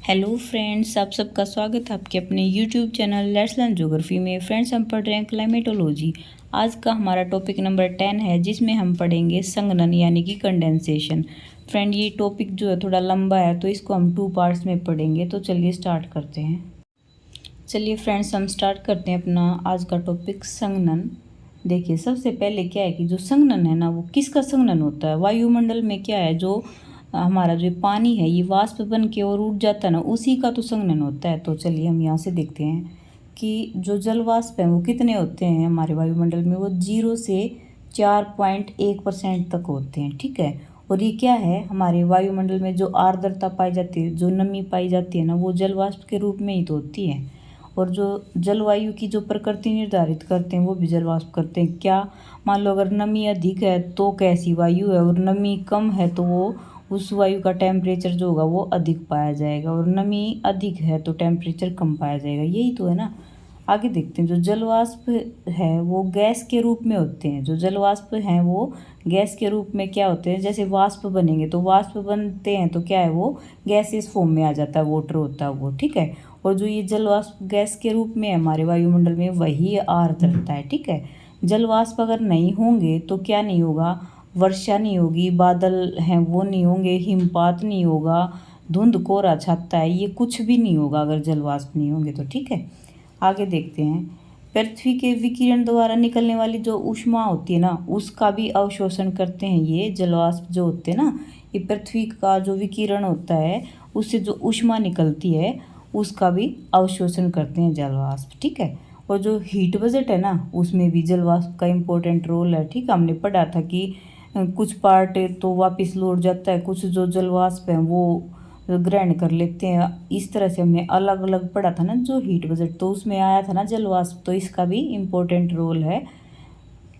Hello friends, आप सबका स्वागत है आपके अपने YouTube channel let's learn geography में। फ्रेंड्स, हम पढ़ रहे हैं क्लाइमेटोलॉजी। आज का हमारा टॉपिक नंबर 10 है, जिसमें हम पढ़ेंगे संघनन यानी कि कंडेंसेशन। फ्रेंड, ये टॉपिक जो है थोड़ा लंबा है, तो इसको हम 2 पार्ट्स में पढ़ेंगे। तो चलिए स्टार्ट करते हैं। चलिए फ्रेंड्स, हम स्टार्ट करते हैं अपना आज का टॉपिक संघनन। देखिए, सबसे पहले क्या है कि जो संघनन है ना, वो किसका संघनन होता है। वायुमंडल में क्या है, जो हमारा जो पानी है ये वाष्प बन के और उड़ जाता है ना, उसी का तो संघनन होता है। तो चलिए हम यहाँ से देखते हैं कि जो जल वाष्प है वो कितने होते हैं हमारे वायुमंडल में। वो 0 से 4.1% तक होते हैं, ठीक है। और ये क्या है, हमारे वायुमंडल में जो आर्द्रता पाई जाती है, जो नमी पाई जाती है ना, वो जल वाष्प के रूप में ही तो होती है। और जो जलवायु की जो प्रकृति निर्धारित करते हैं वो भी जल वाष्प करते हैं। क्या, मान लो अगर नमी अधिक है तो कैसी वायु है, और नमी कम है तो वो उस वायु का टेम्परेचर जो होगा वो अधिक पाया जाएगा, और नमी अधिक है तो टेम्परेचर कम पाया जाएगा। यही तो है ना। आगे देखते हैं, जो जल वाष्प है वो गैस के रूप में होते हैं। जो जल वाष्प हैं वो गैस के रूप में क्या होते हैं, जैसे वाष्प बनेंगे तो वाष्प बनते हैं तो क्या है, वो गैसियस फॉर्म में आ जाता है, वाटर होता है वो, ठीक है। और जो ये जल वाष्प गैस के रूप में है हमारे वायुमंडल में, वही आर्द्रता है, ठीक है। जल वाष्प अगर नहीं होंगे तो क्या नहीं होगा, वर्षा नहीं होगी, बादल हैं वो नहीं होंगे, हिमपात नहीं होगा, धुंध कोहरा छाता है, ये कुछ भी नहीं होगा अगर जल वाष्प नहीं होंगे तो, ठीक है। आगे देखते हैं, पृथ्वी के विकिरण द्वारा निकलने वाली जो ऊष्मा होती है ना, उसका भी अवशोषण करते हैं ये जल वाष्प जो होते हैं ना। ये पृथ्वी का जो विकिरण होता है उससे जो ऊष्मा निकलती है उसका भी अवशोषण करते हैं जल वाष्प, ठीक है। और जो हीट बजट है ना, उसमें भी जल वाष्प का इम्पोर्टेंट रोल है, ठीक है। हमने पढ़ा था कि कुछ पार्ट तो वापस लौट जाता है, कुछ जो जल वाष्प है वो ग्रहण कर लेते हैं। इस तरह से हमने अलग अलग पढ़ा था ना जो हीट बजट, तो उसमें आया था ना जल वाष्प, तो इसका भी इम्पोर्टेंट रोल है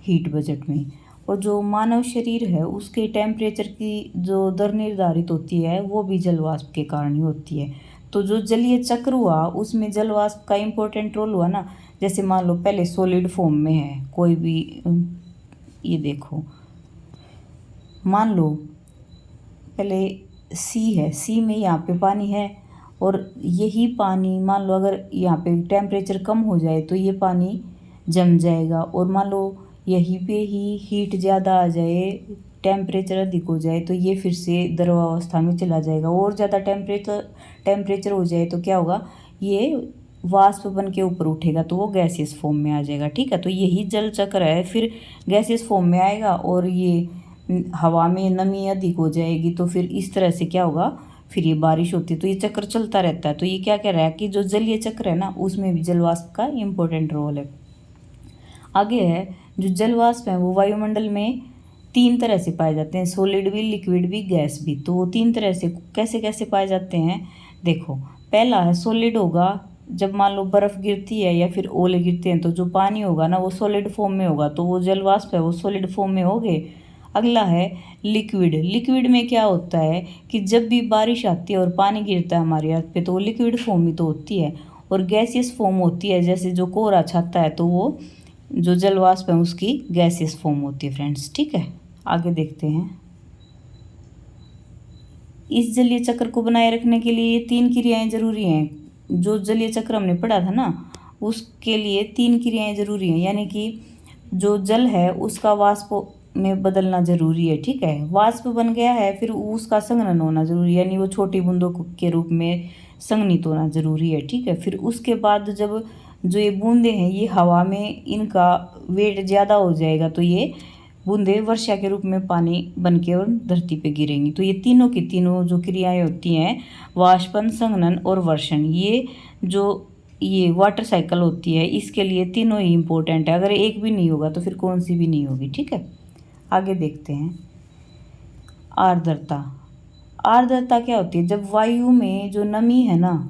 हीट बजट में। और जो मानव शरीर है उसके टेम्परेचर की जो दर निर्धारित होती है वो भी जल वाष्प के कारण ही होती है। तो जो जलीय चक्र हुआ उसमें जल वाष्प का इम्पोर्टेंट रोल हुआ ना। जैसे मान लो पहले सॉलिड फॉर्म में है कोई भी, ये देखो, मान लो पहले सी है, सी में यहाँ पे पानी है, और यही पानी मान लो अगर यहाँ पे टेम्परेचर कम हो जाए तो ये पानी जम जाएगा, और मान लो यहीं पे ही हीट ज़्यादा आ जाए, टेम्परेचर अधिक हो जाए तो ये फिर से द्रवावस्था में चला जाएगा। और ज़्यादा टेम्परेचर हो जाए तो क्या होगा, ये वाष्प बन के ऊपर उठेगा तो वो गैसियस फॉर्म में आ जाएगा, ठीक है। तो यही जल चक्र है, फिर गैसियस फॉर्म में आएगा और ये हवा में नमी अधिक हो जाएगी, तो फिर इस तरह से क्या होगा, फिर ये बारिश होती है। तो ये चक्र चलता रहता है। तो ये क्या कह रहा है कि जो जलीय चक्र है ना उसमें भी जल वाष्प का इम्पोर्टेंट रोल है। आगे है, जो जल वाष्प है वो वायुमंडल में 3 तरह से पाए जाते हैं, सॉलिड भी, लिक्विड भी, गैस भी। तो वो 3 तरह से कैसे कैसे पाए जाते हैं, देखो। पहला है सॉलिड होगा, जब मान लो बर्फ़ गिरती है या फिर ओले गिरते हैं तो जो पानी होगा ना वो सॉलिड फॉर्म में होगा, तो वो जल वाष्प है वो सॉलिड फॉर्म में हो गए। अगला है लिक्विड। लिक्विड में क्या होता है कि जब भी बारिश आती है और पानी गिरता है हमारी अर्थ पे तो वो लिक्विड फॉर्म में तो होती है। और गैसियस फॉर्म होती है, जैसे जो कोहरा छाता है तो वो जो जल वाष्प है उसकी गैसियस फॉर्म होती है फ्रेंड्स, ठीक है। आगे देखते हैं, इस जलीय चक्र को बनाए रखने के लिए ये 3 क्रियाएं जरूरी हैं। जो जलीय चक्र हमने पढ़ा था ना उसके लिए 3 क्रियाएं जरूरी हैं, यानी कि जो जल है उसका वाष्प में बदलना जरूरी है, ठीक है। वाष्प बन गया है फिर उसका संघनन होना जरूरी है, यानी वो छोटी बूंदों के रूप में संघनित होना जरूरी है, ठीक है। फिर उसके बाद जब जो ये बूंदें हैं ये हवा में इनका वेट ज़्यादा हो जाएगा तो ये बूंदें वर्षा के रूप में पानी बन के और धरती पे गिरेंगी। तो ये तीनों की तीनों जो क्रियाएं होती हैं, वाष्पन, संघनन और वर्षण, ये वाटर साइकिल होती है, इसके लिए तीनों ही इम्पोर्टेंट है। अगर एक भी नहीं होगा तो फिर कौन सी भी नहीं होगी, ठीक है। आगे देखते हैं, आर्द्रता। आर्द्रता क्या होती है, जब वायु में जो नमी है ना,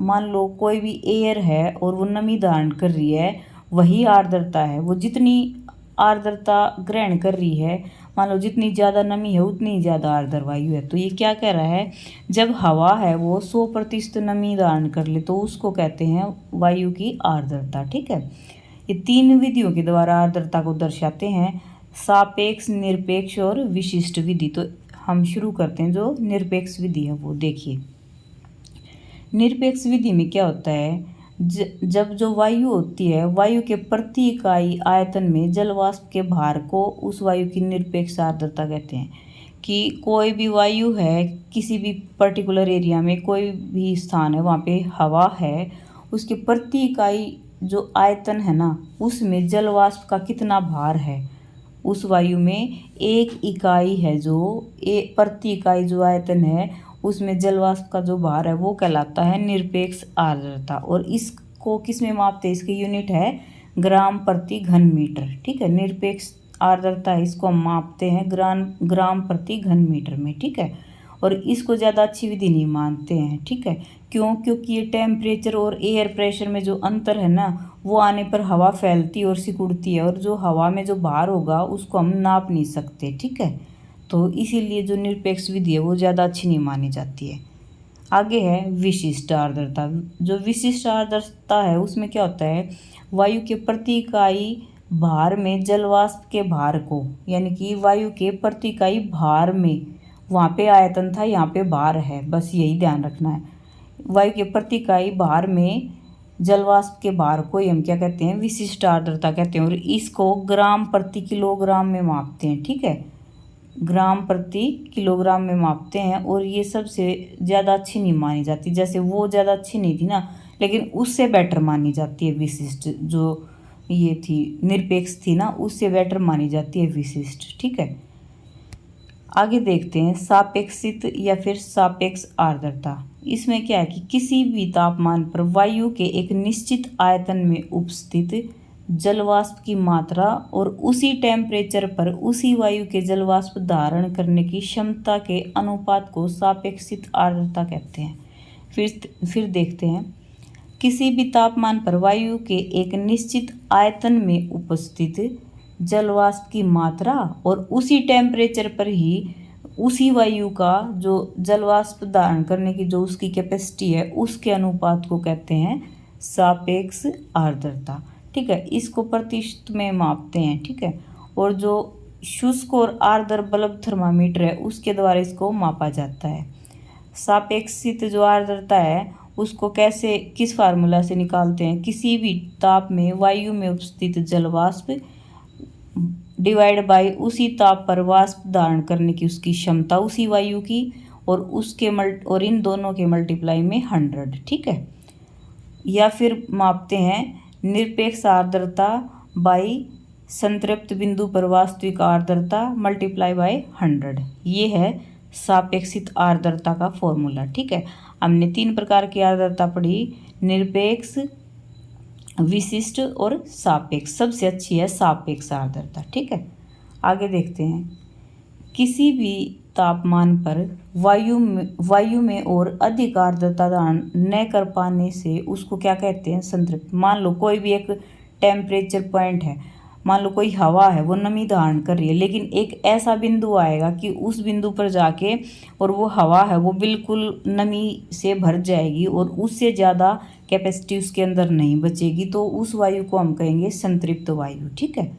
मान लो कोई भी एयर है और वो नमी धारण कर रही है, वही आर्द्रता है। वो जितनी आर्द्रता ग्रहण कर रही है, मान लो जितनी ज़्यादा नमी है उतनी ज़्यादा आर्द्र वायु है। तो ये क्या कह रहा है, जब हवा है वो 100% नमी धारण कर ले तो उसको कहते हैं वायु की आर्द्रता, ठीक है। ये 3 विधियों के द्वारा आर्द्रता को दर्शाते हैं, सापेक्ष, निरपेक्ष और विशिष्ट विधि। तो हम शुरू करते हैं, जो निरपेक्ष विधि है वो देखिए। निरपेक्ष विधि में क्या होता है, जब जो वायु होती है, वायु के प्रति इकाई आयतन में जल वाष्प के भार को उस वायु की निरपेक्ष आर्द्रता कहते हैं। कि कोई भी वायु है, किसी भी पर्टिकुलर एरिया में कोई भी स्थान है, वहाँ पे हवा है, उसके प्रति इकाई जो आयतन है ना, उसमें जल वाष्प का कितना भार है, उस वायु में एक इकाई है, जो प्रति इकाई जो आयतन है उसमें जल वाष्प का जो भार है वो कहलाता है निरपेक्ष आर्द्रता। और इसको किस में मापते हैं, इसकी यूनिट है ग्राम प्रति घन मीटर। ठीक है, निरपेक्ष आर्द्रता इसको हम मापते हैं ग्राम प्रति घन मीटर में। ठीक है, और इसको ज़्यादा अच्छी विधि नहीं मानते हैं। ठीक है, क्योंकि ये टेम्परेचर और एयर प्रेशर में जो अंतर है ना, वो आने पर हवा फैलती और सिकुड़ती है, और जो हवा में जो भार होगा उसको हम नाप नहीं सकते। ठीक है, तो इसीलिए जो निरपेक्ष विधि है वो ज़्यादा अच्छी नहीं मानी जाती है। आगे है विशिष्ट आर्द्रता। जो विशिष्ट आर्द्रता है उसमें क्या होता है, वायु के प्रति इकाई भार में जल वाष्प के भार को, यानी कि वायु के प्रति इकाई भार में, वहाँ पे आयतन था, यहाँ पे भार है, बस यही ध्यान रखना है। वायु के प्रति इकाई भार में जल वाष्प के भार को हम क्या कहते हैं, विशिष्ट आर्द्रता कहते हैं। और इसको ग्राम प्रति किलोग्राम में मापते हैं। ठीक है, ग्राम प्रति किलोग्राम में मापते हैं, और ये सबसे ज़्यादा अच्छी नहीं मानी जाती। जैसे वो ज़्यादा अच्छी नहीं थी ना, लेकिन उससे बेटर मानी जाती है विशिष्ट। जो ये थी निरपेक्ष थी ना, उससे बेटर मानी जाती है विशिष्ट। ठीक है, आगे देखते हैं सापेक्षित या फिर सापेक्ष आर्द्रता। इसमें क्या है कि किसी भी तापमान पर वायु के एक निश्चित आयतन में उपस्थित जल वाष्प की मात्रा और उसी टेम्परेचर पर उसी वायु के जल वाष्प धारण करने की क्षमता के अनुपात को सापेक्षित आर्द्रता कहते हैं। फिर देखते हैं, किसी भी तापमान पर वायु के एक निश्चित आयतन में उपस्थित जल वाष्प की मात्रा और उसी टेम्परेचर पर ही उसी वायु का जो जल वाष्प धारण करने की जो उसकी कैपेसिटी है, उसके अनुपात को कहते हैं सापेक्ष आर्द्रता। ठीक है, इसको प्रतिशत में मापते हैं। ठीक है, और जो शुष्क और आर्द्र बल्ब थर्मामीटर है उसके द्वारा इसको मापा जाता है। सापेक्षित जो आर्द्रता है उसको कैसे, किस फार्मूला से निकालते हैं, किसी भी ताप में वायु में उपस्थित जल वाष्प डिवाइड बाय उसी ताप पर वाष्प धारण करने की उसकी क्षमता उसी वायु की, और इन दोनों के मल्टीप्लाई में 100। ठीक है, या फिर मापते हैं निरपेक्ष आर्द्रता बाय संतृप्त बिंदु पर वास्तविक आर्द्रता मल्टीप्लाई बाय 100। ये है सापेक्षित आर्द्रता का फॉर्मूला। ठीक है, हमने 3 प्रकार की आर्द्रता पढ़ी, निरपेक्ष, विशिष्ट और सापेक्ष। सबसे अच्छी है सापेक्ष आर्द्रता। ठीक है, आगे देखते हैं, किसी भी तापमान पर वायु में और अधिक आर्द्रता धारण न कर पाने से उसको क्या कहते हैं, संतृप्त। मान लो कोई भी एक टेम्परेचर पॉइंट है, मान लो कोई हवा है वो नमी धारण कर रही है, लेकिन एक ऐसा बिंदु आएगा कि उस बिंदु पर जाके और वो हवा है वो बिल्कुल नमी से भर जाएगी और उससे ज़्यादा कैपेसिटी उसके अंदर नहीं बचेगी, तो उस वायु को हम कहेंगे संतृप्त वायु। ठीक है,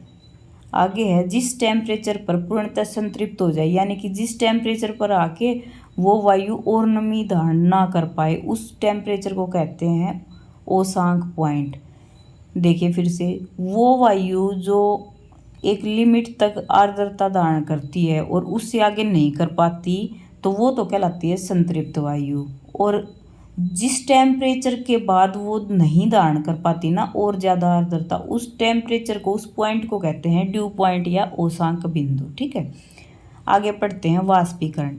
आगे है, जिस टेम्परेचर पर पूर्णतः संतृप्त हो जाए, यानी कि जिस टेम्परेचर पर आके वो वायु और नमी धारण ना कर पाए, उस टेम्परेचर को कहते हैं ओसांक पॉइंट। देखिए फिर से, वो वायु जो एक लिमिट तक आर्द्रता धारण करती है और उससे आगे नहीं कर पाती, तो वो तो कहलाती है संतृप्त वायु। और जिस टेम्परेचर के बाद वो नहीं धारण कर पाती ना और ज़्यादा आर्द्रता, उस टेम्परेचर को, उस पॉइंट को कहते हैं ड्यू पॉइंट या ओसांक बिंदु। ठीक है, आगे पढ़ते हैं वाष्पीकरण।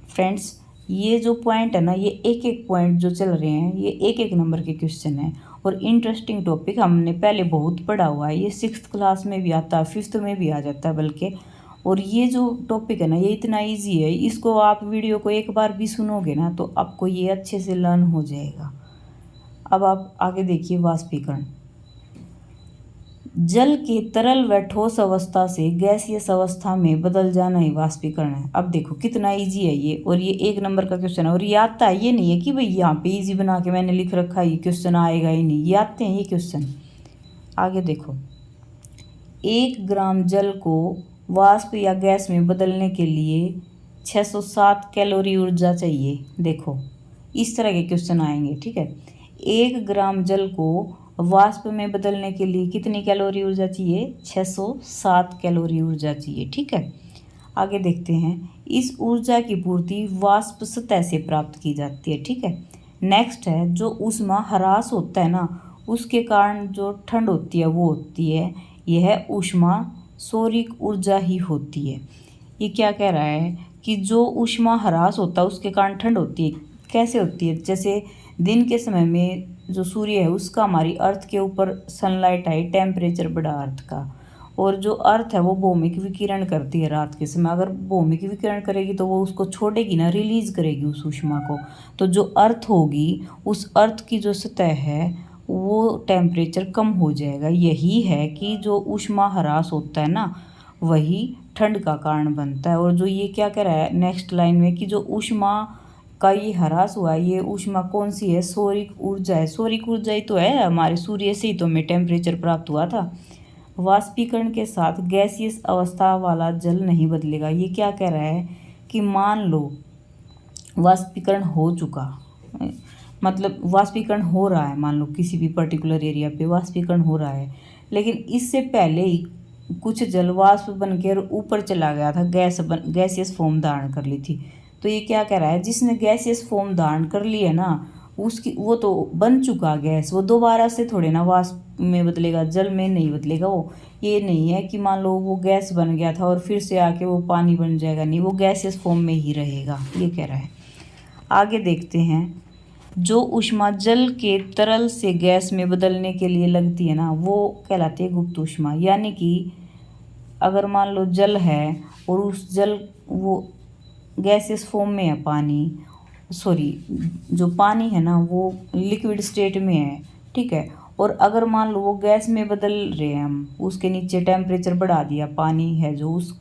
फ्रेंड्स, ये जो पॉइंट है ना, ये एक एक पॉइंट जो चल रहे हैं ये एक एक नंबर के क्वेश्चन हैं, और इंटरेस्टिंग टॉपिक हमने पहले बहुत पढ़ा हुआ है। ये 6th क्लास में भी आता है, 5th में भी आ जाता है बल्कि। और ये जो टॉपिक है ना, ये इतना इजी है, इसको आप वीडियो को एक बार भी सुनोगे ना तो आपको ये अच्छे से लर्न हो जाएगा। अब आप आगे देखिए, वाष्पीकरण। जल के तरल व ठोस अवस्था से गैसीय अवस्था में बदल जाना ही वाष्पीकरण है। अब देखो कितना इजी है ये, और ये 1 नंबर का क्वेश्चन है। और ये आता है, ये नहीं है कि भाई यहाँ पे इजी बना के मैंने लिख रखा है, ये क्वेश्चन आएगा ही नहीं, ये आते हैं ये क्वेश्चन। आगे देखो, 1 ग्राम जल को वाष्प या गैस में बदलने के लिए 607 कैलोरी ऊर्जा चाहिए। देखो इस तरह के क्वेश्चन आएंगे। ठीक है, 1 ग्राम जल को वाष्प में बदलने के लिए कितनी कैलोरी ऊर्जा चाहिए? 607 कैलोरी ऊर्जा चाहिए। ठीक है, आगे देखते हैं। इस ऊर्जा की पूर्ति वाष्प सतह से प्राप्त की जाती है। ठीक है, नेक्स्ट है जो ऊष्मा ह्रास होता है ना, उसके कारण जो ठंड होती है वो होती है, यह ऊष्मा सौरिक ऊर्जा ही होती है। ये क्या कह रहा है कि जो ऊष्मा ह्रास होता है उसके कारण ठंड होती है। कैसे होती है? जैसे दिन के समय में जो सूर्य है उसका हमारी अर्थ के ऊपर सनलाइट आई, टेम्परेचर बढ़ा अर्थ का, और जो अर्थ है वो भौमिक विकिरण करती है रात के समय। अगर भौमिक विकिरण करेगी तो वो उसको छोड़ेगी ना, रिलीज करेगी उस ऊष्मा को। तो जो अर्थ होगी, उस अर्थ की जो सतह है वो टेम्परेचर कम हो जाएगा। यही है कि जो ऊष्मा ह्रास होता है ना, वही ठंड का कारण बनता है। और जो ये क्या कह रहा है नेक्स्ट लाइन में कि जो ऊष्मा का ये ह्रास हुआ, ये ऊष्मा कौन सी है? सौरिक ऊर्जा है। सौरिक ऊर्जा ही तो है, हमारे सूर्य से ही तो हमें टेम्परेचर प्राप्त हुआ था। वाष्पीकरण के साथ गैसियस अवस्था वाला जल नहीं बदलेगा। ये क्या कह रहा है कि मान लो वाष्पीकरण हो चुका, मतलब वाष्पीकरण हो रहा है, मान लो किसी भी पर्टिकुलर एरिया पे वाष्पीकरण हो रहा है, लेकिन इससे पहले ही कुछ जल वाष्प बनकर ऊपर चला गया था, गैसियस फॉर्म धारण कर ली थी। तो ये क्या कह रहा है, जिसने गैसियस फॉर्म धारण कर ली है ना, उसकी वो तो बन चुका गैस, वो दोबारा से थोड़े ना वाष्प में बदलेगा, जल में नहीं बदलेगा वो। ये नहीं है कि मान लो वो गैस बन गया था और फिर से आके वो पानी बन जाएगा, नहीं, वो गैसियस फॉर्म में ही रहेगा, ये कह रहा है। आगे देखते हैं। जो ऊष्मा जल के तरल से गैस में बदलने के लिए लगती है ना, वो कहलाती है गुप्त ऊष्मा। यानी कि अगर मान लो जल है और उस जल वो गैसियस फॉर्म में है, पानी, सॉरी, जो पानी है ना वो लिक्विड स्टेट में है। ठीक है, और अगर मान लो वो गैस में बदल रहे हैं हम, उसके नीचे टेम्परेचर बढ़ा दिया, पानी है जो उस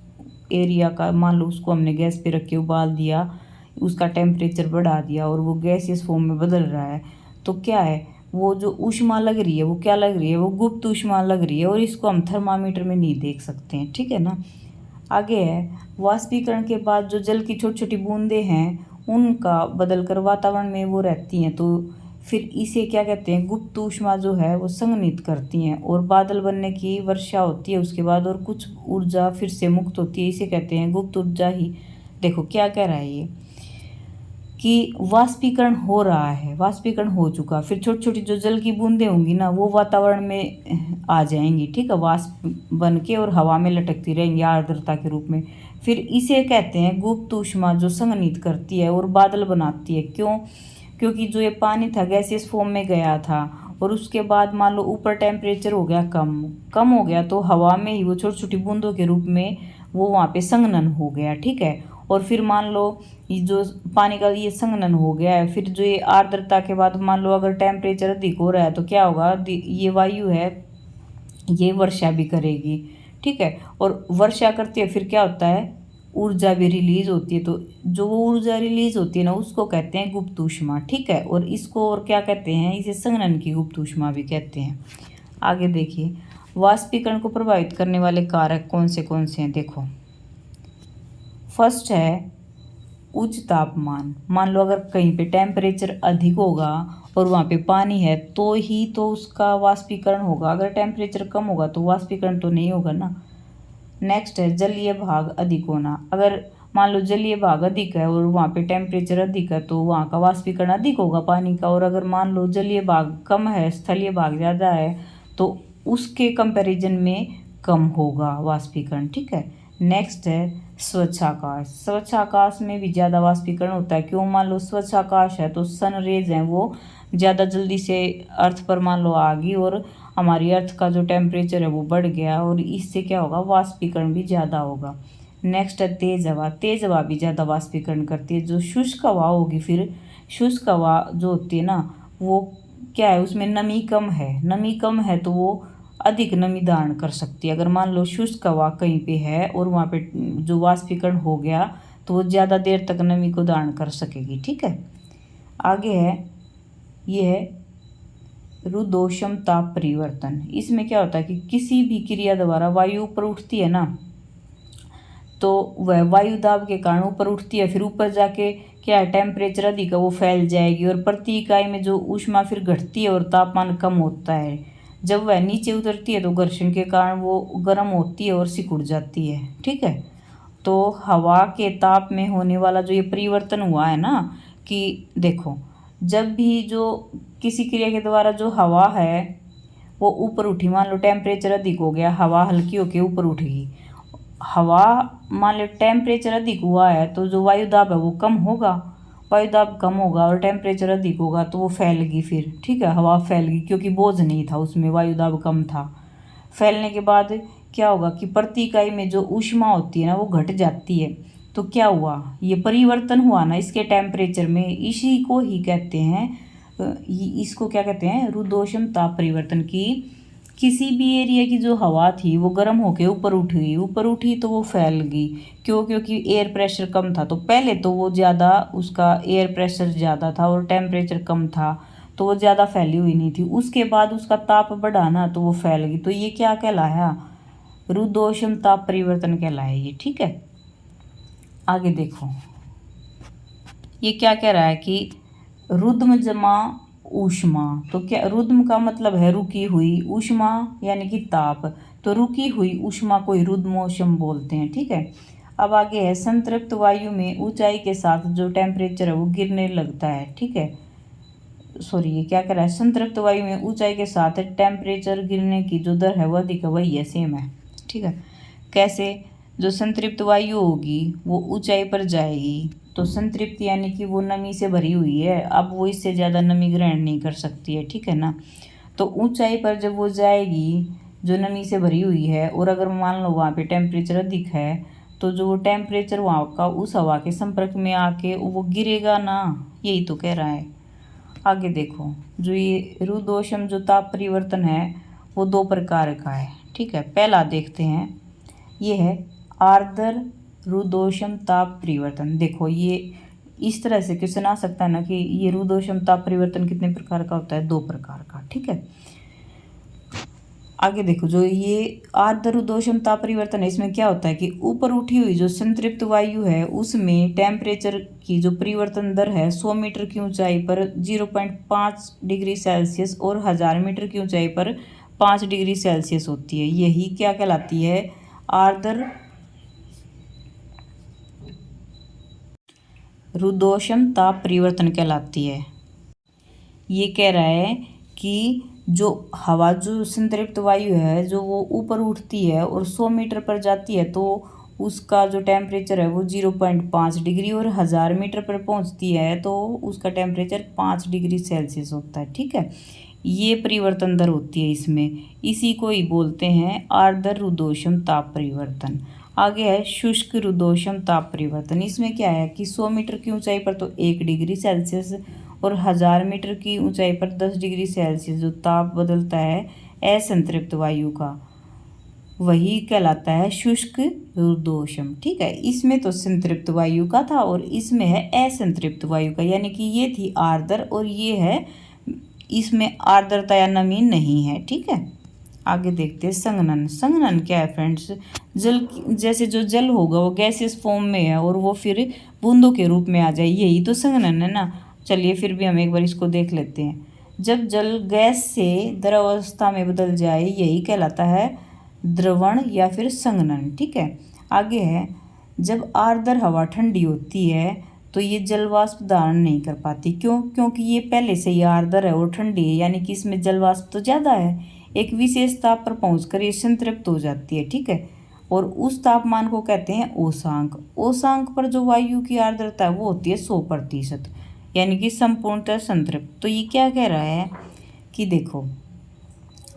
एरिया का, मान लो उसको हमने गैस पे रख के उबाल दिया, उसका टेम्परेचर बढ़ा दिया और वो गैसियस फॉर्म में बदल रहा है, तो क्या है, वो जो ऊष्मा लग रही है वो क्या लग रही है? वो गुप्त ऊष्मा लग रही है, और इसको हम थर्मामीटर में नहीं देख सकते हैं। ठीक है ना। आगे है, वाष्पीकरण के बाद जो जल की छोटी छोटी बूंदें हैं उनका बदलकर वातावरण में वो रहती हैं, तो फिर इसे क्या कहते हैं? गुप्त ऊष्मा जो है वो संघनित करती हैं और बादल बनने की वर्षा होती है उसके बाद, और कुछ ऊर्जा फिर से मुक्त होती है, इसे कहते हैं गुप्त ऊर्जा ही। देखो क्या कह रहा है ये कि वाष्पीकरण हो रहा है, वाष्पीकरण हो चुका, फिर छोटी छोटी जो जल की बूंदें होंगी ना वो वातावरण में आ जाएंगी। ठीक है, वाष्प बन के और हवा में लटकती रहेंगी आर्द्रता के रूप में। फिर इसे कहते हैं गुप्त ऊष्मा जो संघनित करती है और बादल बनाती है। क्यों? क्योंकि जो ये पानी था गैसियस फॉर्म में गया था और उसके बाद मान लो ऊपर टेम्परेचर हो गया कम हो गया, तो हवा में ही वो छोटी छोटी बूंदों के रूप में वो वहाँ पे संघनन हो गया। ठीक है, और फिर मान लो ये जो पानी का ये संघनन हो गया है, फिर जो ये आर्द्रता के बाद मान लो अगर टेम्परेचर अधिक हो रहा है तो क्या होगा, ये वायु है ये वर्षा भी करेगी। ठीक है, और वर्षा करती है फिर क्या होता है, ऊर्जा भी रिलीज होती है। तो जो वो ऊर्जा रिलीज होती है ना उसको कहते हैं गुप्त ऊष्मा। ठीक है, और इसको और क्या कहते हैं, इसे संघनन की गुप्त ऊष्मा भी कहते हैं। आगे देखिए, वाष्पीकरण को प्रभावित करने वाले कारक कौन से हैं? देखो, फर्स्ट है उच्च तापमान। मान लो अगर कहीं पे टेम्परेचर अधिक होगा और वहाँ पे पानी है तो ही तो उसका वाष्पीकरण होगा, अगर टेम्परेचर कम होगा तो वाष्पीकरण तो नहीं होगा ना। नेक्स्ट है जलीय भाग अधिक होना। अगर मान लो जलीय भाग अधिक है और वहाँ पे टेम्परेचर अधिक है तो वहाँ का वाष्पीकरण अधिक होगा पानी का, और अगर मान लो जलीय भाग कम है, स्थलीय भाग ज़्यादा है, तो उसके कंपैरिजन में कम होगा वाष्पीकरण। ठीक है, नेक्स्ट है स्वच्छ आकाश। स्वच्छ आकाश में भी ज़्यादा वाष्पीकरण होता है। क्यों? मान लो स्वच्छ आकाश है तो सन रेज हैं वो ज़्यादा जल्दी से अर्थ पर मान लो आ गई और हमारी अर्थ का जो टेम्परेचर है वो बढ़ गया, और इससे क्या होगा, वाष्पीकरण भी ज़्यादा होगा। नेक्स्ट है तेज़ हवा। तेज़ हवा भी ज़्यादा वाष्पीकरण करती है। जो शुष्क हवा होगी, फिर शुष्क हवा जो होती है ना वो क्या है, उसमें नमी कम है तो वो अधिक नमी धारण कर सकती है। अगर मान लो शुष्क हवा कहीं पे है और वहाँ पे जो वाष्पीकरण हो गया तो वो ज़्यादा देर तक नमी को धारण कर सकेगी। ठीक है, आगे है ये है रुद्धोष्म ताप परिवर्तन। इसमें क्या होता है कि किसी भी क्रिया द्वारा वायु ऊपर उठती है ना, तो वह वायु दाब के कारण ऊपर उठती है, फिर ऊपर जाके क्या है, टेम्परेचर अधिक है वो फैल जाएगी और प्रति इकाई में जो ऊष्मा फिर घटती है और तापमान कम होता है। जब वह नीचे उतरती है तो घर्षण के कारण वो गर्म होती है और सिकुड़ जाती है। ठीक है, तो हवा के ताप में होने वाला जो ये परिवर्तन हुआ है ना, कि देखो जब भी जो किसी क्रिया के द्वारा जो हवा है वो ऊपर उठी, मान लो टेम्परेचर अधिक हो गया, हवा हल्की होके ऊपर उठेगी। हवा मान लो टेम्परेचर अधिक हुआ है तो जो वायु दाब है वो कम होगा, वायु दाब कम होगा और टेम्परेचर अधिक होगा तो वो फैलेगी फिर। ठीक है, हवा फैलेगी क्योंकि बोझ नहीं था उसमें, वायु दाब कम था। फैलने के बाद क्या होगा कि प्रति इकाई में जो ऊष्मा होती है ना वो घट जाती है। तो क्या हुआ, ये परिवर्तन हुआ ना इसके टेम्परेचर में, इसी को ही कहते हैं, इसको क्या कहते हैं, रुद्धोष्म ताप परिवर्तन। की किसी भी एरिया की जो हवा थी वो गर्म होके ऊपर उठ गई, ऊपर उठी तो वो फैल गई। क्यों? क्योंकि एयर प्रेशर कम था। तो पहले तो वो ज़्यादा, उसका एयर प्रेशर ज़्यादा था और टेम्परेचर कम था तो वो ज़्यादा फैली हुई नहीं थी। उसके बाद उसका ताप बढ़ा ना तो वो फैल गई। तो ये क्या कहलाया, रुद्धोष्म ताप परिवर्तन कहलाया ये। ठीक है, आगे देखो ये क्या कह रहा है कि रुद्म जमा ऊष्मा। तो क्या, रुद्म का मतलब है रुकी हुई, ऊष्मा यानी कि ताप, तो रुकी हुई ऊष्मा को ही रुद्मोष्म बोलते हैं। ठीक है, अब आगे है संतृप्त वायु में ऊंचाई के साथ जो टेम्परेचर है वो गिरने लगता है। ठीक है, सॉरी ये क्या कह रहा है, संतृप्त वायु में ऊंचाई के साथ टेम्परेचर गिरने की जो दर है वो अधिक है, वही है, सेम है। ठीक है, कैसे, जो संतृप्त वायु होगी वो ऊंचाई पर जाएगी, तो संतृप्त यानी कि वो नमी से भरी हुई है, अब वो इससे ज़्यादा नमी ग्रहण नहीं कर सकती है। ठीक है ना, तो ऊंचाई पर जब वो जाएगी जो नमी से भरी हुई है, और अगर मान लो वहाँ पे टेम्परेचर अधिक है तो जो वो टेम्परेचर वहाँ का उस हवा के संपर्क में आके वो गिरेगा ना, यही तो कह रहा है। आगे देखो, जो ये रुद्धोष्म जो ताप परिवर्तन है वो दो प्रकार का है। ठीक है, पहला देखते हैं, ये है आर्द्र रुद्धोष्म ताप परिवर्तन। देखो ये इस तरह से क्वेश्चन आ सकता है ना कि ये रुद्धोष्म ताप परिवर्तन कितने प्रकार का होता है, दो प्रकार का। ठीक है, आगे देखो, जो ये आर्द्र रुद्धोष्म ताप परिवर्तन है इसमें क्या होता है कि ऊपर उठी हुई जो संतृप्त वायु है उसमें टेम्परेचर की जो परिवर्तन दर है 100 मीटर की ऊंचाई पर 0.5 डिग्री सेल्सियस और 1000 मीटर की ऊंचाई पर 5 डिग्री सेल्सियस होती है। यही क्या कहलाती है, आर्द्र रुद्धोष्म ताप परिवर्तन कहलाती है। ये कह रहा है कि जो हवा जो संतृप्त वायु है जो वो ऊपर उठती है और 100 मीटर पर जाती है तो उसका जो टेम्परेचर है वो 0.5 डिग्री, और 1000 मीटर पर पहुंचती है तो उसका टेम्परेचर 5 डिग्री सेल्सियस होता है। ठीक है, ये परिवर्तन दर होती है इसमें, इसी को ही बोलते हैं आर्द्र रुद्धोष्म ताप परिवर्तन। आगे है शुष्क रुद्धोष्म ताप परिवर्तन। इसमें क्या है कि 100 मीटर की ऊंचाई पर तो 1 डिग्री सेल्सियस और 1000 मीटर की ऊंचाई पर 10 डिग्री सेल्सियस जो ताप बदलता है असंतृप्त वायु का, वही कहलाता है शुष्क रुद्धोष्म। ठीक है, इसमें तो संतृप्त वायु का था और इसमें है असंतृप्त वायु का, यानी कि ये थी आर्द्र और ये है, इसमें आर्द्रता या नमी नहीं है। ठीक है, आगे देखते हैं संघनन। संघनन क्या है फ्रेंड्स, जल, जैसे जो जल होगा वो गैसियस फॉर्म में है और वो फिर बूंदों के रूप में आ जाए, यही तो संघनन है ना। चलिए फिर भी हम एक बार इसको देख लेते हैं। जब जल गैस से द्रव अवस्था में बदल जाए यही कहलाता है द्रवण या फिर संघनन। ठीक है, आगे है जब आर्द्र हवा ठंडी होती है तो ये जल वाष्प धारण नहीं कर पाती। क्यों? क्योंकि ये पहले से ही आर्द्र है और ठंडी है, यानी कि इसमें जल वाष्प तो ज़्यादा है। एक विशेष ताप पर पहुंचकर ये संतृप्त हो जाती है। ठीक है, और उस तापमान को कहते हैं ओसांक। ओसांक पर जो वायु की आर्द्रता है वो होती है 100%, यानी कि संपूर्णतः संतृप्त। तो ये क्या कह रहा है कि देखो,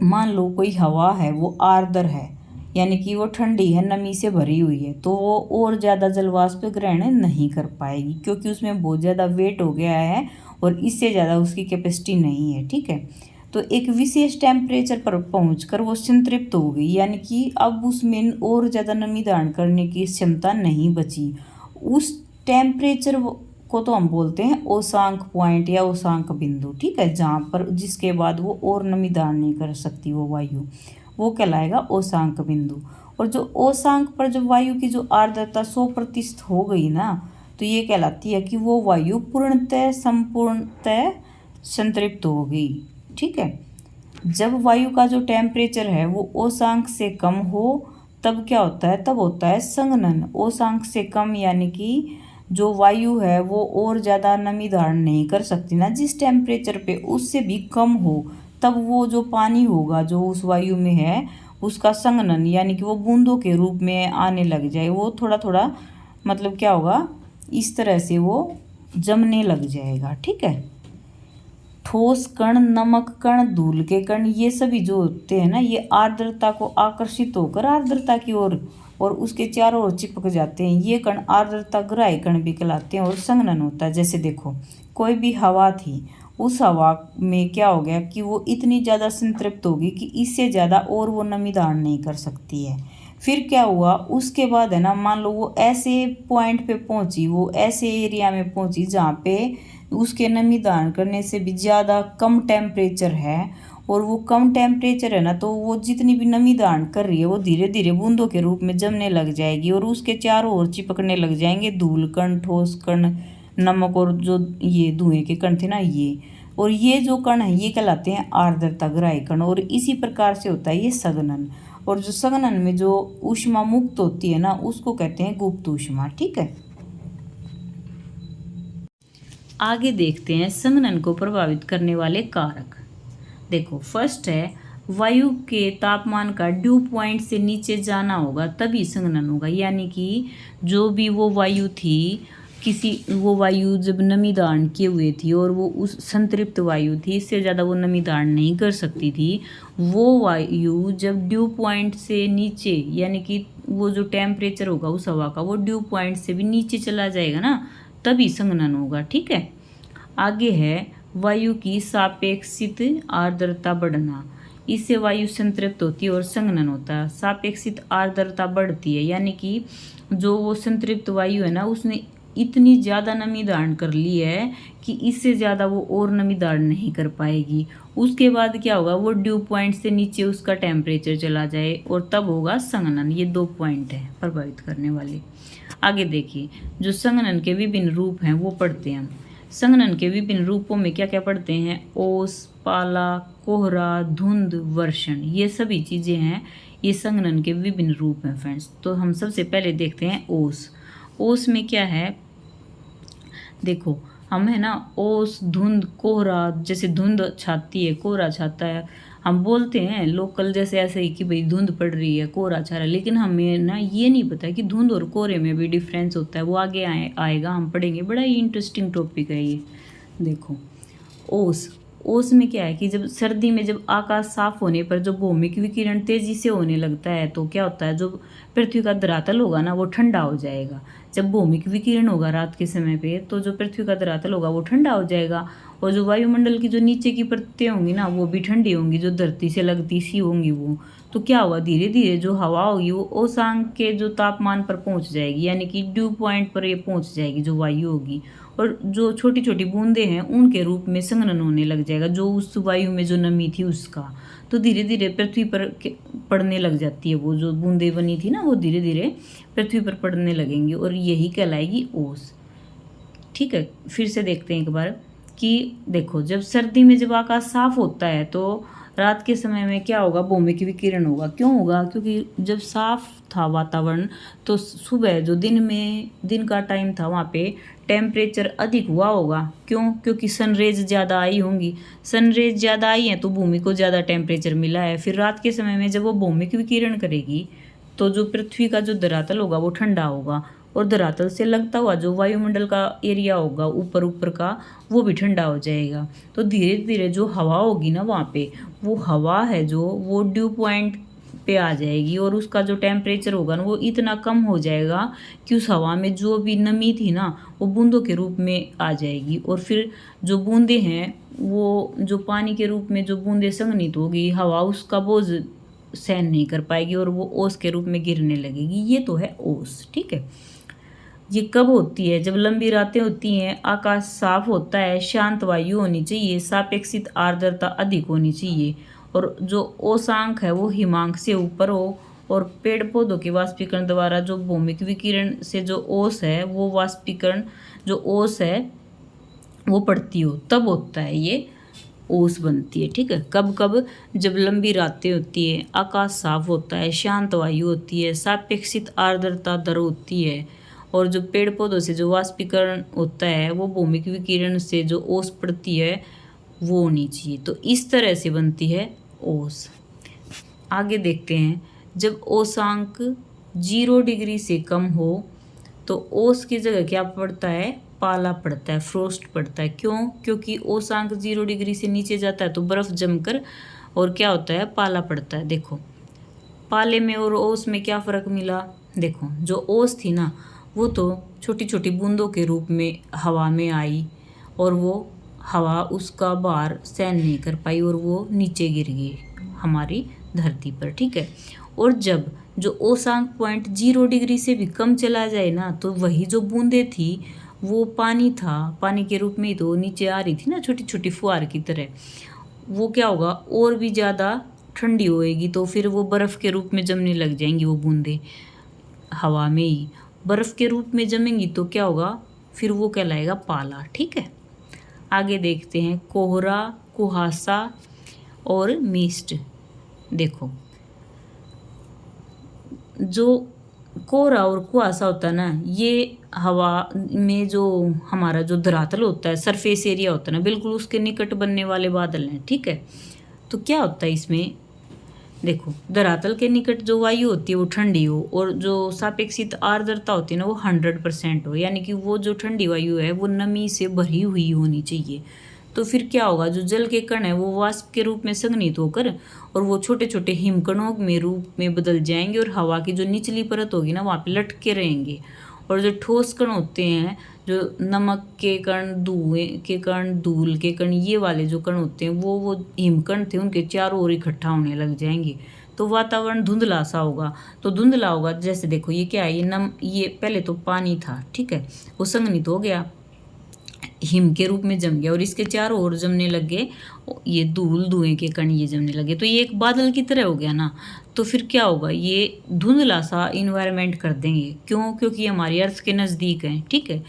मान लो कोई हवा है वो आर्द्र है, यानी कि वो ठंडी है, नमी से भरी हुई है, तो वो और ज़्यादा जल वाष्प ग्रहण नहीं कर पाएगी क्योंकि उसमें बहुत ज़्यादा वेट हो गया है और इससे ज़्यादा उसकी कैपेसिटी नहीं है। ठीक है, तो एक विशेष टेम्परेचर पर पहुंचकर वो संतृप्त हो गई, यानी कि अब उसमें और ज़्यादा नमी धारण करने की क्षमता नहीं बची। उस टेम्परेचर को तो हम बोलते हैं ओसांक पॉइंट या ओसांक बिंदु। ठीक है, जहाँ पर जिसके बाद वो और नमी धारण नहीं कर सकती वो वायु, वो कहलाएगा ओसांक बिंदु। और जो ओसांक पर जब वायु की जो आर्द्रता 100% हो गई ना, तो ये कहलाती है कि वो वायु पूर्णतः संपूर्णतः संतृप्त हो गई। ठीक है। जब वायु का जो टेम्परेचर है वो ओसांक से कम हो तब क्या होता है, तब होता है संघनन। ओसांक से कम यानी कि जो वायु है वो और ज़्यादा नमी धारण नहीं कर सकती ना जिस टेम्परेचर पे, उससे भी कम हो, तब वो जो पानी होगा जो उस वायु में है उसका संघनन यानी कि वो बूंदों के रूप में आने लग जाए। वो थोड़ा थोड़ा मतलब क्या होगा, इस तरह से वो जमने लग जाएगा। ठीक है। ठोस कण, नमक कण, धूल के कण, ये सभी जो होते हैं ना, ये आर्द्रता को आकर्षित होकर आर्द्रता की ओर और उसके चारों ओर चिपक जाते हैं। ये कण आर्द्रता ग्राही कण भी कहलाते हैं और संघनन होता है। जैसे देखो, कोई भी हवा थी, उस हवा में क्या हो गया कि वो इतनी ज़्यादा संतृप्त होगी कि इससे ज़्यादा और वो नमी धारण नहीं कर सकती है। फिर क्या हुआ, उसके बाद है ना, मान लो वो ऐसे पॉइंट पे पहुंची, वो ऐसे एरिया में पहुंची जहाँ पे उसके नमी धारण करने से भी ज़्यादा कम टेम्परेचर है, और वो कम टेम्परेचर है ना, तो वो जितनी भी नमी धारण कर रही है वो धीरे धीरे बूंदों के रूप में जमने लग जाएगी और उसके चारों ओर चिपकने लग जाएंगे धूल कण, ठोस कण, नमक और जो ये धुएं के कण थे ना, ये और ये जो कण है ये कहलाते हैं आर्द्रता ग्राही कण। और इसी प्रकार से होता है ये संघनन। और जो संघनन में जो ऊष्मा मुक्त होती है ना, उसको कहते हैं गुप्त ऊष्मा। ठीक है। आगे देखते हैं संघनन को प्रभावित करने वाले कारक। देखो, फर्स्ट है वायु के तापमान का ड्यू पॉइंट से नीचे जाना होगा तभी संघनन होगा। यानी कि जो भी वो वायु थी, वो वायु जब नमी धारण किए हुए थी और वो उस संतृप्त वायु थी, इससे ज़्यादा वो नमी धारण नहीं कर सकती थी, वो वायु जब ड्यू पॉइंट से नीचे यानी कि वो जो टेम्परेचर होगा उस हवा का वो ड्यू पॉइंट से भी नीचे चला जाएगा ना, तभी संघनन होगा। ठीक है। आगे है वायु की सापेक्षित आर्द्रता बढ़ना। इससे वायु संतृप्त होती है और संघनन होता है। सापेक्षित आर्द्रता बढ़ती है यानी कि जो वो संतृप्त वायु है ना, उसने इतनी ज़्यादा नमी धारण कर ली है कि इससे ज़्यादा वो और नमी धारण नहीं कर पाएगी। उसके बाद क्या होगा, वो ड्यू पॉइंट से नीचे उसका टेम्परेचर चला जाए और तब होगा संघनन। ये 2 पॉइंट है प्रभावित करने वाले। आगे देखिए, जो संघनन के विभिन्न रूप हैं वो पढ़ते हैं हम। संघनन के विभिन्न रूपों में क्या क्या पढ़ते हैं, ओस, पाला, कोहरा, धुंध, वर्षण, ये सभी चीज़ें हैं। ये संघनन के विभिन्न रूप हैं फ्रेंड्स। तो हम सबसे पहले देखते हैं ओस। ओस में क्या है, देखो हम है ना, ओस, धुंध, कोहरा, जैसे धुंध छाती है, कोहरा छाता है, हम बोलते हैं लोकल जैसे ऐसे ही कि भाई धुंध पड़ रही है, कोहरा छा रहा है, लेकिन हमें ना ये नहीं पता कि धुंध और कोहरे में भी डिफरेंस होता है। वो आगे आएगा, हम पढ़ेंगे। बड़ा ही इंटरेस्टिंग टॉपिक है ये। देखो, ओस। ओस में क्या है कि जब सर्दी में जब आकाश साफ होने पर जो भौमिक विकिरण तेजी से होने लगता है तो क्या होता है, जो पृथ्वी का धरातल होगा ना वो ठंडा हो जाएगा। जब भौमिक विकिरण होगा रात के समय पे तो जो पृथ्वी का धरातल होगा वो ठंडा हो जाएगा और जो वायुमंडल की जो नीचे की परतें होंगी ना वो भी ठंडी होंगी, जो धरती से लगती सी होंगी वो। तो क्या हुआ, धीरे धीरे जो हवा होगी वो ओसांक के जो तापमान पर पहुंच जाएगी, यानी कि ड्यू पॉइंट पर ये पहुंच जाएगी जो वायु होगी, और जो छोटी छोटी बूंदें हैं उनके रूप में संघनन होने लग जाएगा जो उस वायु में जो नमी थी उसका। तो धीरे धीरे पृथ्वी पर पड़ने लग जाती है, वो जो बूंदें बनी थी ना वो धीरे धीरे पृथ्वी पर पड़ने लगेंगी और यही कहलाएगी ओस। ठीक है। फिर से देखते हैं एक बार कि देखो, जब सर्दी में जब आकाश साफ होता है तो रात के समय में क्या होगा, भौमिक विकिरण होगा। क्यों होगा, क्योंकि जब साफ था वातावरण तो सुबह जो दिन का टाइम था वहाँ पे टेम्परेचर अधिक हुआ होगा। क्यों, क्योंकि सनरेज ज़्यादा आई होंगी। सनरेज ज़्यादा आई हैं तो भूमि को ज़्यादा टेम्परेचर मिला है। फिर रात के समय में जब वो भौमिक विकिरण करेगी तो जो पृथ्वी का जो धरातल होगा वो ठंडा होगा और धरातल से लगता हुआ जो वायुमंडल का एरिया होगा ऊपर ऊपर का वो भी ठंडा हो जाएगा। तो धीरे धीरे जो हवा होगी ना वहाँ पे, वो हवा है जो वो ड्यू पॉइंट पे आ जाएगी और उसका जो टेम्परेचर होगा ना वो इतना कम हो जाएगा कि उस हवा में जो भी नमी थी ना वो बूंदों के रूप में आ जाएगी। और फिर जो बूंदें हैं वो जो पानी के रूप में जो बूंदें संघनित होगी, हवा उसका बोझ सहन नहीं कर पाएगी और वो ओस के रूप में गिरने लगेगी। ये तो है ओस। ठीक है। ये कब होती है, जब लंबी रातें होती हैं, आकाश साफ होता है, शांत वायु होनी चाहिए, सापेक्षित आर्द्रता अधिक होनी चाहिए और जो ओसांक है वो हिमांक से ऊपर हो और पेड़ पौधों के वाष्पीकरण द्वारा जो भौमिक विकिरण से जो ओस है वो वाष्पीकरण जो ओस है वो पड़ती हो तब होता है ये ओस बनती है। ठीक है, कब कब? जब लंबी रातें होती है, आकाश साफ होता है, शांत वायु होती है, सापेक्षित आर्द्रता दर होती है और जो पेड़ पौधों से जो वाष्पीकरण होता है वो भौमिक विकिरण से जो ओस पड़ती है वो होनी चाहिए। तो इस तरह से बनती है ओस। आगे देखते हैं, जब ओसांक 0 डिग्री से कम हो तो ओस की जगह क्या पड़ता है? पाला पड़ता है, फ्रोस्ट पड़ता है। क्यों? क्योंकि ओसांक 0 डिग्री से नीचे जाता है तो बर्फ जमकर और क्या होता है? पाला पड़ता है। देखो पाले में और ओस में क्या फ़र्क मिला? देखो जो ओस थी ना वो तो छोटी छोटी बूंदों के रूप में हवा में आई और वो हवा उसका भार सहन नहीं कर पाई और वो नीचे गिर गई हमारी धरती पर। ठीक है, और जब जो ओसांक पॉइंट 0 डिग्री से भी कम चला जाए ना तो वही जो बूंदें थी वो पानी था, पानी के रूप में ही तो नीचे आ रही थी ना छोटी छोटी फुहार की तरह, वो क्या होगा और भी ज़्यादा ठंडी होएगी तो फिर वो बर्फ़ के रूप में जमने लग जाएंगी। वो बूंदें हवा में ही बर्फ़ के रूप में जमेंगी तो क्या होगा? फिर वो कहलाएगा पाला। ठीक है, आगे देखते हैं कोहरा, कुहासा और मिस्ट। देखो जो कोहरा और कुहासा होता है ना ये हवा में जो हमारा जो धरातल होता है, सरफेस एरिया होता है ना, बिल्कुल उसके निकट बनने वाले बादल हैं। ठीक है, तो क्या होता है इसमें? देखो धरातल के निकट जो वायु होती है वो ठंडी हो और जो सापेक्षित आर्द्रता होती है ना वो 100% हो, यानी कि वो जो ठंडी वायु है वो नमी से भरी हुई होनी चाहिए। तो फिर क्या होगा? जो जल के कण है वो वाष्प के रूप में संघनित होकर और वो छोटे छोटे हिमकणों में रूप में बदल जाएंगे और हवा की जो निचली परत होगी ना वहाँ पे लटके रहेंगे। और जो ठोस कण होते हैं, जो नमक के कण, धुएं के कण, धूल के कण, ये वाले जो कण होते हैं वो हिमकण थे उनके चारों ओर इकट्ठा होने लग जाएंगे तो वातावरण धुंधला सा होगा। तो धुंधला होगा जैसे देखो ये क्या है? ये पहले तो पानी था। ठीक है, वो संघनित हो गया, हिम के रूप में जम गया और इसके चारों ओर जमने लग गए ये धूल, धुएं के कण ये जमने लगे तो ये एक बादल की तरह हो गया ना। तो फिर क्या होगा? ये धुंधला सा इन्वायरमेंट कर देंगे। क्यों? क्योंकि हमारी अर्थ के नज़दीक हैं। ठीक है,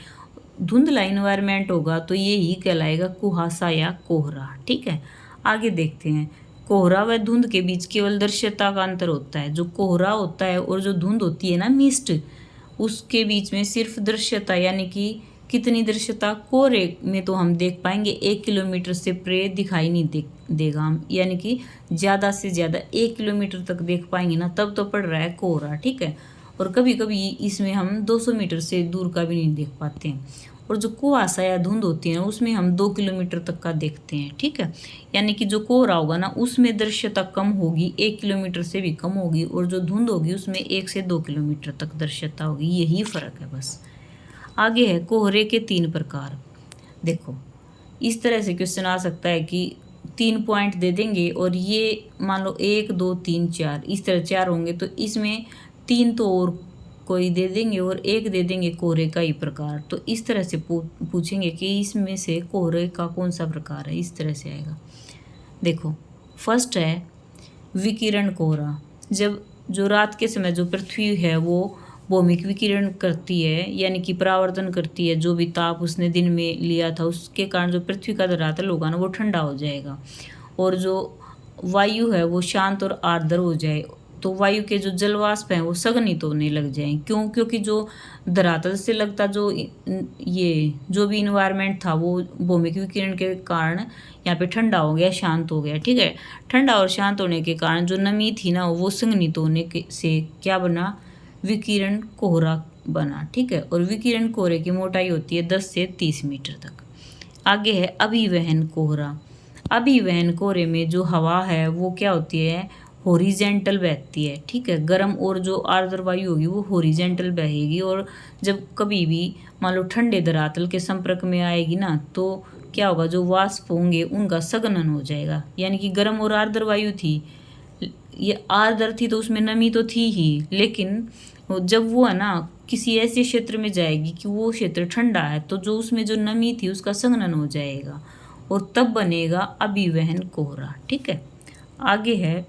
धुंधला इन्वायरमेंट होगा तो ये ही कहलाएगा कुहासा या कोहरा। ठीक है, आगे देखते हैं, कोहरा व धुंध के बीच केवल दृश्यता का अंतर होता है। जो कोहरा होता है और जो धुंध होती है ना मिस्ट, उसके बीच में सिर्फ दृश्यता, यानी कि कितनी दृश्यता? कोहरे में तो हम देख पाएंगे 1 किलोमीटर से परे दिखाई नहीं देगा हम, यानी कि ज़्यादा से ज़्यादा 1 किलोमीटर तक देख पाएंगे ना, तब तो पड़ रहा है कोहरा। ठीक है, और कभी कभी इसमें हम 200 मीटर से दूर का भी नहीं देख पाते हैं। और जो कुहासा या धुंध होती है ना उसमें हम 2 किलोमीटर तक का देखते हैं। ठीक है, यानी कि जो कोहरा होगा ना उसमें दृश्यता कम होगी, 1 किलोमीटर से भी कम होगी, और जो धुंध होगी उसमें 1 से 2 किलोमीटर तक दृश्यता होगी। यही फ़र्क है बस। आगे है कोहरे के 3 प्रकार। देखो इस तरह से क्वेश्चन आ सकता है कि 3 पॉइंट दे देंगे और ये मान लो 1 2 3 4 इस तरह 4 होंगे तो इसमें 3 तो और कोई दे देंगे और 1 दे देंगे कोहरे का ही प्रकार। तो इस तरह से पूछेंगे कि इसमें से कोहरे का कौन सा प्रकार है, इस तरह से आएगा। देखो फर्स्ट है विकिरण कोहरा। जब जो रात के समय जो पृथ्वी है वो भौमिक विकिरण करती है, यानी कि परावर्तन करती है, जो भी ताप उसने दिन में लिया था उसके कारण जो पृथ्वी का धरातल होगा ना वो ठंडा हो जाएगा और जो वायु है वो शांत और आर्द्र हो जाए तो वायु के जो जलवाष्प हैं वो संघनित होने लग जाएं। क्यों? क्योंकि जो धरातल से लगता जो ये जो भी इन्वायरमेंट था वो भौमिक विकिरण के कारण यहाँ पे ठंडा हो गया, शांत हो गया। ठीक है, ठंडा और शांत होने के कारण जो नमी थी ना वो संघनित होने के से क्या बना? विकिरण कोहरा बना। ठीक है, और विकिरण कोहरे की मोटाई होती है 10 से 30 मीटर तक। आगे है अभिवहन कोहरा। अभिवहन कोहरे में जो हवा है वो क्या होती है? हॉरिजेंटल बहती है। ठीक है, गर्म और जो आर्द्र वायु होगी वो हॉरिजेंटल बहेगी और जब कभी भी मान लो ठंडे धरातल के संपर्क में आएगी ना तो क्या होगा? जो वाष्प होंगे उनका संघनन हो जाएगा, यानी कि गर्म और आर्द्र वायु थी, ये आर्द्र थी तो उसमें नमी तो थी ही, लेकिन जब वो है ना किसी ऐसे क्षेत्र में जाएगी कि वो क्षेत्र ठंडा है तो जो उसमें जो नमी थी उसका संघनन हो जाएगा और तब बनेगा अभिवहन कोहरा। ठीक है, आगे है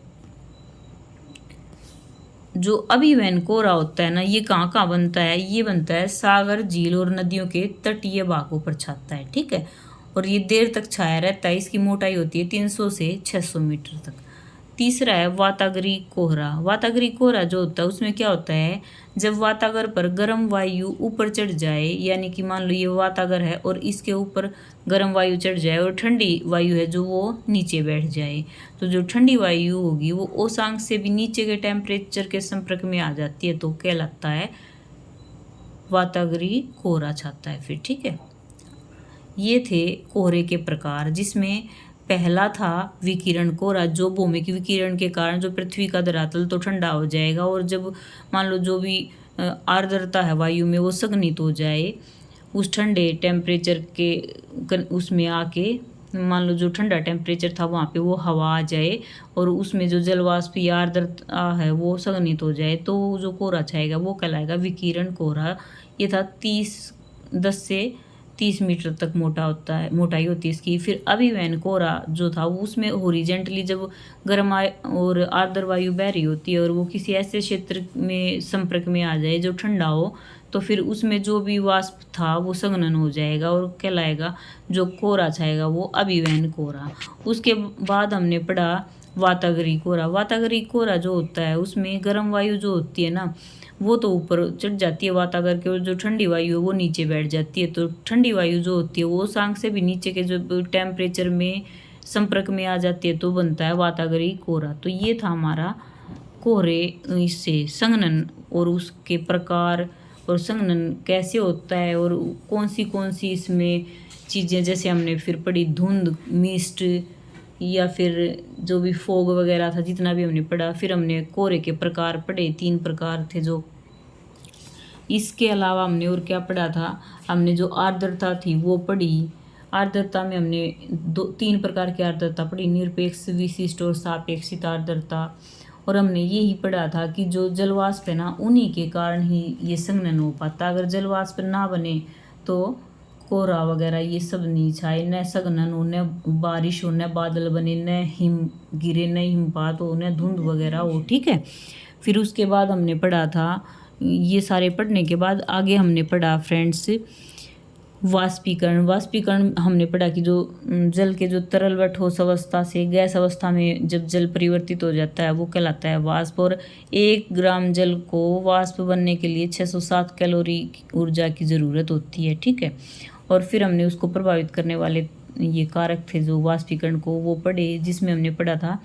जो अभिवहन कोहरा होता है ना, ये कहाँ कहाँ बनता है, ये बनता है सागर, झील और नदियों के तटीय भागों पर छाता है, ठीक है। और ये देर तक छाया रहता है। इसकी मोटाई होती है 300 से 600 मीटर तक। तीसरा है वातागरी कोहरा। वातागरी कोहरा जो होता है उसमें क्या होता है, जब वातागर पर गर्म वायु ऊपर चढ़ जाए, यानी कि मान लो ये वातागर है और इसके ऊपर गर्म वायु चढ़ जाए और ठंडी वायु है जो वो नीचे बैठ जाए, तो जो ठंडी वायु होगी वो ओसांग से भी नीचे के टेम्परेचर के संपर्क में आ जाती है, तो कहलाता है वातागरी कोहरा छाता है फिर, ठीक है। ये थे कोहरे के प्रकार, जिसमें पहला था विकिरण कोहरा, जो भौमिक विकिरण के कारण जो पृथ्वी का धरातल तो ठंडा हो जाएगा और जब मान लो जो भी आर्द्रता है वायु में वो संघनित हो जाए उस ठंडे टेम्परेचर के उसमें आके, मान लो जो ठंडा टेम्परेचर था वहाँ पे वो हवा आ जाए और उसमें जो जलवाष्प या आर्द्रता है वो संघनित हो जाए, तो जो कोहरा छाएगा वो कहलाएगा विकिरण कोहरा। ये था 10 से 30 मीटर तक मोटा होता है, मोटाई होती है इसकी। फिर अभिवहन कोहरा जो था उसमें हॉरिजेंटली जब गर्म और आर्द्र वायु बह रही होती है और वो किसी ऐसे क्षेत्र में संपर्क में आ जाए जो ठंडा हो, तो फिर उसमें जो भी वाष्प था वो संघनन हो जाएगा और कहलाएगा, जो कोहरा छाएगा वो अभिवहन कोहरा। उसके बाद हमने पढ़ा वातागरी कोहरा। वातागरी कोहरा जो होता है उसमें गर्म वायु जो होती है ना वो तो ऊपर चढ़ जाती है वातागर के, और जो ठंडी वायु है वो नीचे बैठ जाती है। तो ठंडी वायु जो होती है वो सांग से भी नीचे के जो टेम्परेचर में संपर्क में आ जाती है, तो बनता है वातागरी कोहरा। तो ये था हमारा कोहरे इससे संघनन और उसके प्रकार और संघनन कैसे होता है और कौन सी इसमें चीज़ें, जैसे हमने फिर पढ़ी धुंध, मिस्ट या फिर जो भी फोग वगैरह था, जितना भी हमने पढ़ा। फिर हमने कोहरे के प्रकार पढ़े, 3 प्रकार थे जो। इसके अलावा हमने और क्या पढ़ा था, हमने जो आर्द्रता थी वो पढ़ी। आर्द्रता में हमने 3 प्रकार की आर्द्रता पढ़ी, निरपेक्ष, विशिष्ट और सापेक्षित आर्द्रता। और हमने यही पढ़ा था कि जो जलवाष्प है ना उन्हीं के कारण ही ये संघनन हो पाता। अगर जलवाष्प ना बने तो कोहरा वगैरह ये सब नहीं छाए, न संघनन हो, न बारिश हो, न बादल बने, न हिम गिरे, न हिमपात हो, न धुंध वगैरह हो, ठीक है। फिर उसके बाद हमने पढ़ा था, ये सारे पढ़ने के बाद आगे हमने पढ़ा फ्रेंड्स वाष्पीकरण। वाष्पीकरण हमने पढ़ा कि जो जल के जो तरल व ठोस अवस्था से गैस अवस्था में जब जल परिवर्तित हो जाता है वो कहलाता है वाष्प। और 1 ग्राम जल को वाष्प बनने के लिए 607 कैलोरी ऊर्जा की ज़रूरत होती है, ठीक है। और फिर हमने उसको प्रभावित करने वाले ये कारक थे जो वाष्पीकरण को वो पढ़े, जिसमें हमने पढ़ा था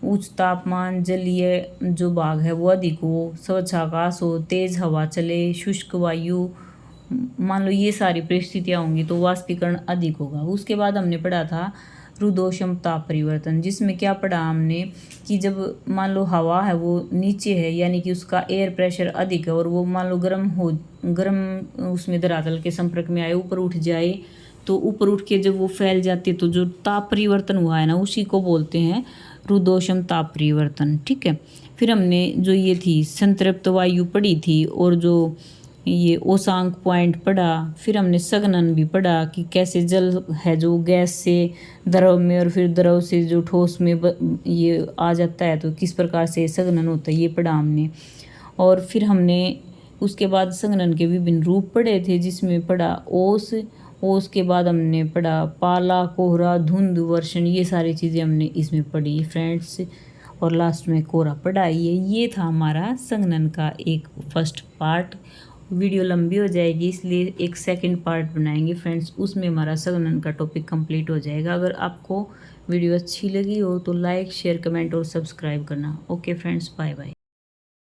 उच्च तापमान, जलीय जो भाग है वो अधिक हो, स्वच्छ आकाश हो, तेज हवा चले, शुष्क वायु, मान लो ये सारी परिस्थितियाँ होंगी तो वाष्पीकरण अधिक होगा। उसके बाद हमने पढ़ा था रुद्धोष्म ताप परिवर्तन, जिसमें क्या पढ़ा हमने कि जब मान लो हवा है वो नीचे है, यानी कि उसका एयर प्रेशर अधिक है और वो मान लो गर्म उसमें धरातल के संपर्क में आए, ऊपर उठ जाए, तो ऊपर उठ के जब वो फैल जाती है तो जो ताप परिवर्तन हुआ है ना उसी को बोलते हैं रुद्धोष्म ताप परिवर्तन, ठीक है। फिर हमने जो ये थी संतृप्त वायु पढ़ी थी और जो ये ओसांग पॉइंट पढ़ा। फिर हमने संघनन भी पढ़ा कि कैसे जल है जो गैस से द्रव में और फिर द्रव से जो ठोस में ये आ जाता है, तो किस प्रकार से संघनन होता है ये पढ़ा हमने। और फिर हमने उसके बाद संघनन के विभिन्न रूप पढ़े थे, जिसमें पढ़ा ओस के बाद हमने पढ़ा पाला, कोहरा, धुंध, वर्षण, ये सारी चीज़ें हमने इसमें पढ़ी फ्रेंड्स। और लास्ट में कोहरा पढ़ा। ये था हमारा संघनन का एक फर्स्ट पार्ट। वीडियो लंबी हो जाएगी इसलिए एक सेकंड पार्ट बनाएंगे फ्रेंड्स, उसमें हमारा संघनन का टॉपिक कंप्लीट हो जाएगा। अगर आपको वीडियो अच्छी लगी हो तो लाइक, शेयर, कमेंट और सब्सक्राइब करना। Okay friends, bye bye.